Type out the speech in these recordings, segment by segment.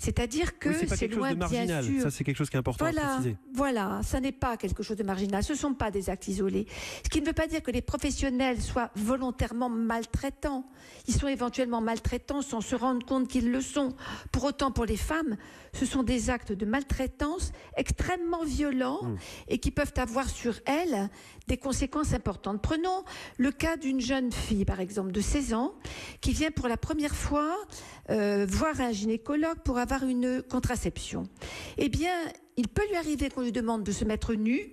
C'est-à-dire que c'est pas c'est quelque chose loin, de marginal. bien sûr. Ça, c'est quelque chose qui est important à préciser. Voilà, ça n'est pas quelque chose de marginal. Ce ne sont pas des actes isolés. Ce qui ne veut pas dire que les professionnels soient volontairement maltraitants. Ils sont éventuellement maltraitants sans se rendre compte qu'ils le sont. Pour autant, pour les femmes, ce sont des actes de maltraitance extrêmement violents et qui peuvent avoir sur elles des conséquences importantes. Prenons le cas d'une jeune fille, par exemple, de 16 ans, qui vient pour la première fois voir un gynécologue pour avoir une contraception. Eh bien, il peut lui arriver qu'on lui demande de se mettre nue,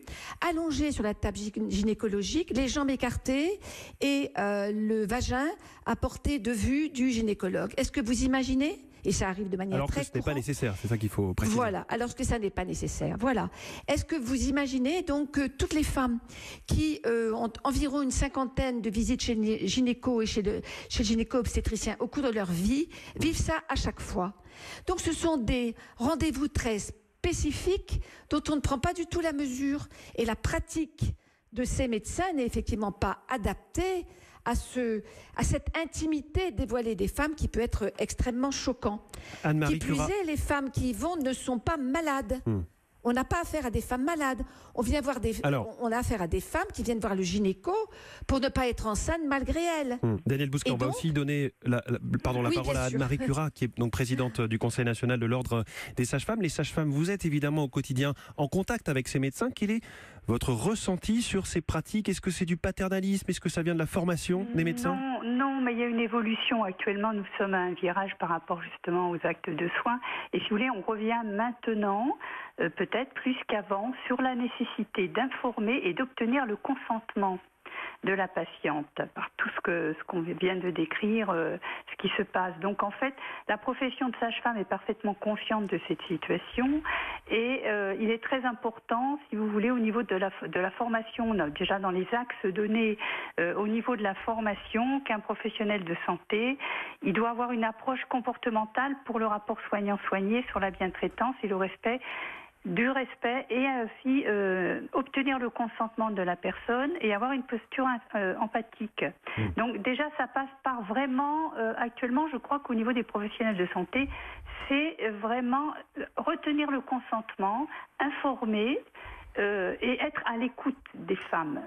allongée sur la table gynécologique, les jambes écartées et le vagin à portée de vue du gynécologue. Est-ce que vous imaginez ? Et ça arrive de manière très courante. Alors que ce n'est pas nécessaire, c'est ça qu'il faut préciser. Voilà, alors que ça n'est pas nécessaire. Voilà. Est-ce que vous imaginez donc que toutes les femmes qui ont environ une cinquantaine de visites chez le gynéco et chez le gynéco-obstétricien au cours de leur vie vivent ça à chaque fois? Donc ce sont des rendez-vous très spécifiques dont on ne prend pas du tout la mesure. Et la pratique de ces médecins n'est effectivement pas adaptée à cette intimité dévoilée des femmes qui peut être extrêmement choquant. Anne-Marie Qui plus Curat. est, les femmes qui y vont ne sont pas malades. On n'a pas affaire à des femmes malades. On a affaire à des femmes qui viennent voir le gynéco pour ne pas être enceintes malgré elles. Daniel Bousquet, on va aussi donner la parole à Anne-Marie Curat, qui est donc présidente du Conseil national de l'Ordre des sages-femmes. Les sages-femmes, vous êtes évidemment au quotidien en contact avec ces médecins. Quel est votre ressenti sur ces pratiques? Est-ce que c'est du paternalisme? Est-ce que ça vient de la formation des médecins? Non, mais il y a une évolution. Actuellement, nous sommes à un virage par rapport justement aux actes de soins. Et si vous voulez, on revient maintenant, peut-être plus qu'avant, sur la nécessité d'informer et d'obtenir le consentement de la patiente par tout ce qu'on vient de décrire, ce qui se passe. Donc en fait, la profession de sage-femme est parfaitement consciente de cette situation et il est très important, si vous voulez, au niveau de la formation, déjà dans les axes donnés au niveau de la formation, qu'un professionnel de santé, il doit avoir une approche comportementale pour le rapport soignant-soigné sur la bientraitance et le respect et aussi obtenir le consentement de la personne et avoir une posture empathique. Donc déjà, ça passe par vraiment, actuellement, je crois qu'au niveau des professionnels de santé, c'est vraiment retenir le consentement, informer et être à l'écoute des femmes.